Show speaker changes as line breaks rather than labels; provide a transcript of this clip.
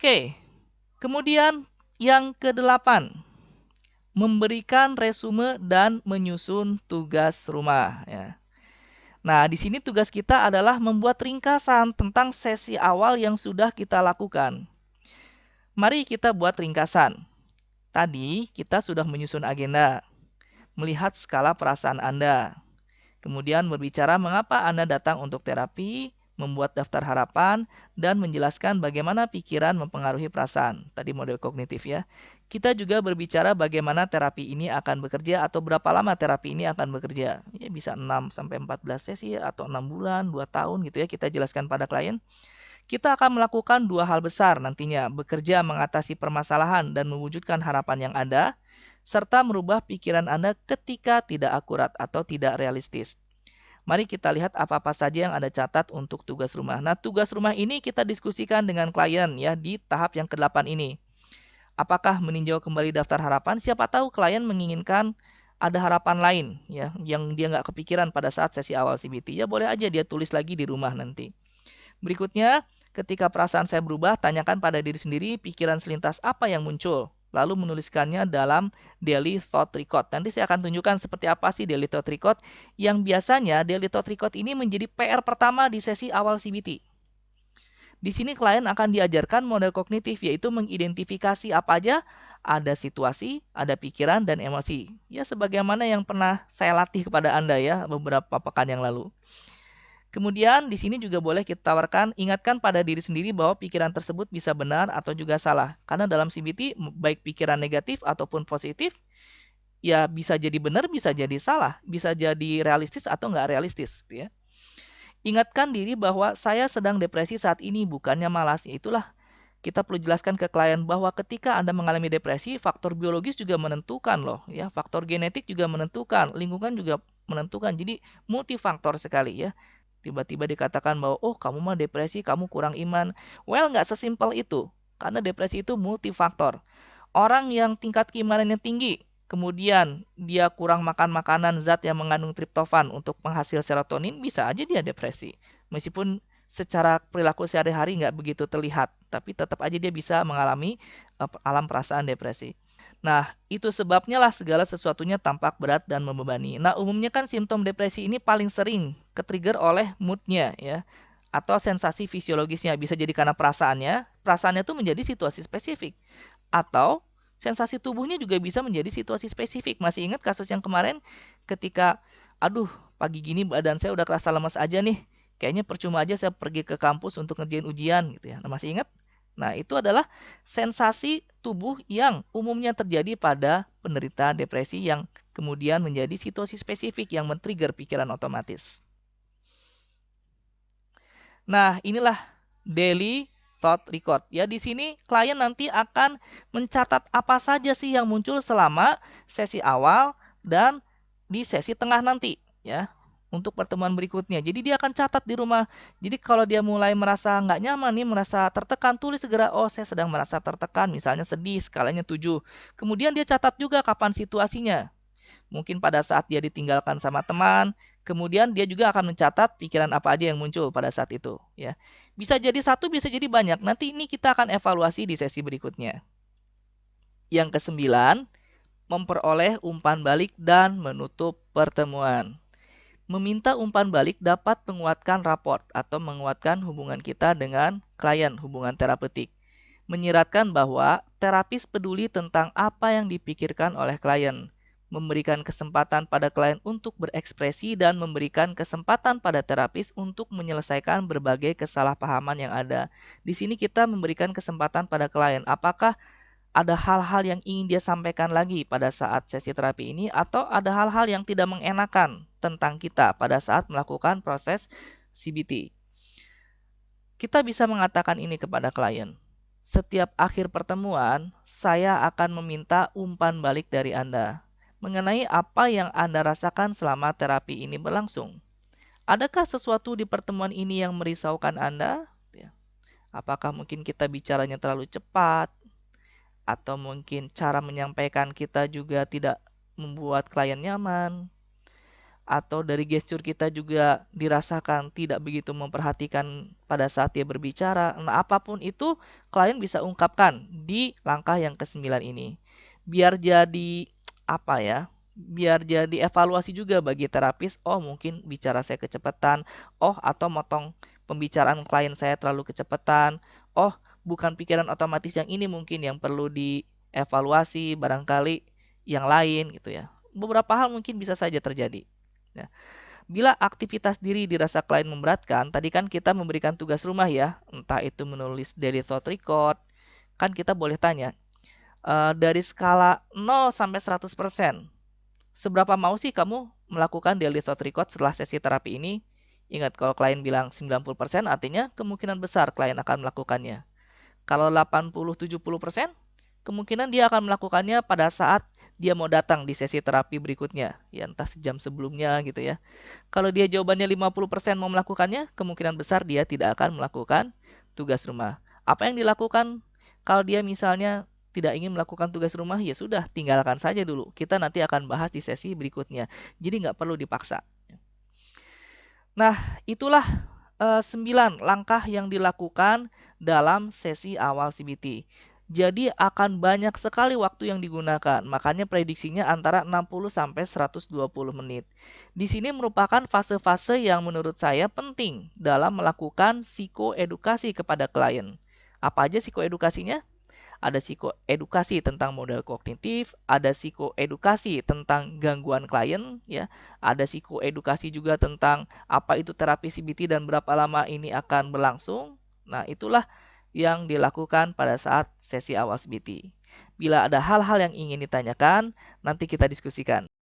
Oke, kemudian yang kedelapan, memberikan resume dan menyusun tugas rumah. Ya. Nah, di sini tugas kita adalah membuat ringkasan tentang sesi awal yang sudah kita lakukan. Mari kita buat ringkasan. Tadi kita sudah menyusun agenda, melihat skala perasaan Anda, kemudian berbicara mengapa Anda datang untuk terapi, membuat daftar harapan, dan menjelaskan bagaimana pikiran mempengaruhi perasaan. Tadi model kognitif ya. Kita juga berbicara bagaimana terapi ini akan bekerja atau berapa lama terapi ini akan bekerja. Ya, bisa 6-14 sesi atau 6 bulan, 2 tahun gitu ya kita jelaskan pada klien. Kita akan melakukan dua hal besar nantinya, bekerja mengatasi permasalahan dan mewujudkan harapan yang ada, serta merubah pikiran Anda ketika tidak akurat atau tidak realistis. Mari kita lihat apa-apa saja yang Anda catat untuk tugas rumah. Nah, tugas rumah ini kita diskusikan dengan klien ya di tahap yang ke-8 ini. Apakah meninjau kembali daftar harapan? Siapa tahu klien menginginkan ada harapan lain ya yang dia nggak kepikiran pada saat sesi awal CBT. Ya boleh aja dia tulis lagi di rumah nanti. Berikutnya, ketika perasaan saya berubah, tanyakan pada diri sendiri pikiran selintas apa yang muncul. Lalu menuliskannya dalam daily thought record. Nanti saya akan tunjukkan seperti apa sih daily thought record. Yang biasanya daily thought record ini menjadi PR pertama di sesi awal CBT. Di sini klien akan diajarkan model kognitif, yaitu mengidentifikasi apa aja ada situasi, ada pikiran, dan emosi. Ya, sebagaimana yang pernah saya latih kepada Anda ya beberapa pekan yang lalu. Kemudian di sini juga boleh kita tawarkan, ingatkan pada diri sendiri bahwa pikiran tersebut bisa benar atau juga salah. Karena dalam CBT, baik pikiran negatif ataupun positif, ya bisa jadi benar, bisa jadi salah, bisa jadi realistis atau nggak realistis. Gitu ya. Ingatkan diri bahwa saya sedang depresi saat ini, bukannya malas. Itulah kita perlu jelaskan ke klien bahwa ketika Anda mengalami depresi, faktor biologis juga menentukan loh. Ya, faktor genetik juga menentukan, lingkungan juga menentukan. Jadi multifaktor sekali ya. Tiba-tiba dikatakan bahwa, oh kamu mah depresi, kamu kurang iman. Well, nggak sesimpel itu. Karena depresi itu multifaktor. Orang yang tingkat keimanannya tinggi, kemudian dia kurang makan makanan zat yang mengandung triptofan untuk penghasil serotonin, bisa aja dia depresi. Meskipun secara perilaku sehari-hari nggak begitu terlihat, tapi tetap aja dia bisa mengalami alam perasaan depresi. Nah, itu sebabnya lah segala sesuatunya tampak berat dan membebani. Nah, umumnya kan simptom depresi ini paling sering ke-trigger oleh moodnya ya, atau sensasi fisiologisnya. Bisa jadi karena perasaannya tuh menjadi situasi spesifik. Atau sensasi tubuhnya juga bisa menjadi situasi spesifik. Masih ingat kasus yang kemarin ketika, aduh pagi gini badan saya udah kerasa lemas aja nih. Kayaknya percuma aja saya pergi ke kampus untuk ngerjain ujian gitu ya. Nah, masih ingat? Nah, itu adalah sensasi tubuh yang umumnya terjadi pada penderita depresi yang kemudian menjadi situasi spesifik yang men-trigger pikiran otomatis. Nah, inilah daily thought record. Ya, di sini klien nanti akan mencatat apa saja sih yang muncul selama sesi awal dan di sesi tengah nanti, ya. Untuk pertemuan berikutnya. Jadi dia akan catat di rumah. Jadi kalau dia mulai merasa nggak nyaman nih, merasa tertekan, tulis segera, oh saya sedang merasa tertekan, misalnya sedih, skalanya 7. Kemudian dia catat juga kapan situasinya. Mungkin pada saat dia ditinggalkan sama teman, kemudian dia juga akan mencatat pikiran apa aja yang muncul pada saat itu, ya. Bisa jadi satu, bisa jadi banyak. Nanti ini kita akan evaluasi di sesi berikutnya. Yang kesembilan, memperoleh umpan balik dan menutup pertemuan. Meminta umpan balik dapat menguatkan raport atau menguatkan hubungan kita dengan klien, hubungan terapeutik. Menyiratkan bahwa terapis peduli tentang apa yang dipikirkan oleh klien, memberikan kesempatan pada klien untuk berekspresi dan memberikan kesempatan pada terapis untuk menyelesaikan berbagai kesalahpahaman yang ada. Di sini kita memberikan kesempatan pada klien. Apakah ada hal-hal yang ingin dia sampaikan lagi pada saat sesi terapi ini atau ada hal-hal yang tidak mengenakan tentang kita pada saat melakukan proses CBT. Kita bisa mengatakan ini kepada klien. Setiap akhir pertemuan, saya akan meminta umpan balik dari Anda mengenai apa yang Anda rasakan selama terapi ini berlangsung. Adakah sesuatu di pertemuan ini yang merisaukan Anda? Ya. Apakah mungkin kita bicaranya terlalu cepat? Atau mungkin cara menyampaikan kita juga tidak membuat klien nyaman? atau dari gestur kita juga dirasakan tidak begitu memperhatikan pada saat dia berbicara. Nah, apapun itu klien bisa ungkapkan di langkah yang ke-9 ini. Biar jadi apa ya? Biar jadi evaluasi juga bagi terapis, oh mungkin bicara saya kecepatan, oh atau motong pembicaraan klien saya terlalu kecepatan, oh bukan pikiran otomatis yang ini mungkin yang perlu dievaluasi, barangkali yang lain gitu ya. Beberapa hal mungkin bisa saja terjadi. Nah, bila aktivitas diri dirasa klien memberatkan, tadi kan kita memberikan tugas rumah ya, entah itu menulis daily thought record, kan kita boleh tanya, dari skala 0 sampai 100%, seberapa mau sih kamu melakukan daily thought record setelah sesi terapi ini? Ingat, kalau klien bilang 90%, artinya kemungkinan besar klien akan melakukannya. Kalau 80-70%, kemungkinan dia akan melakukannya pada saat dia mau datang di sesi terapi berikutnya, ya entah sejam sebelumnya gitu ya. Kalau dia jawabannya 50% mau melakukannya, kemungkinan besar dia tidak akan melakukan tugas rumah. Apa yang dilakukan kalau dia misalnya tidak ingin melakukan tugas rumah, ya sudah, tinggalkan saja dulu. Kita nanti akan bahas di sesi berikutnya. Jadi nggak perlu dipaksa. Nah, itulah 9 langkah yang dilakukan dalam sesi awal CBT. Jadi akan banyak sekali waktu yang digunakan, makanya prediksinya antara 60 sampai 120 menit. Di sini merupakan fase-fase yang menurut saya penting dalam melakukan psikoedukasi kepada klien. Apa aja psikoedukasinya? Ada psikoedukasi tentang model kognitif, ada psikoedukasi tentang gangguan klien, ya, ada psikoedukasi juga tentang apa itu terapi CBT dan berapa lama ini akan berlangsung. Nah, itulah yang dilakukan pada saat sesi awal CBT. Bila ada hal-hal yang ingin ditanyakan, nanti kita diskusikan.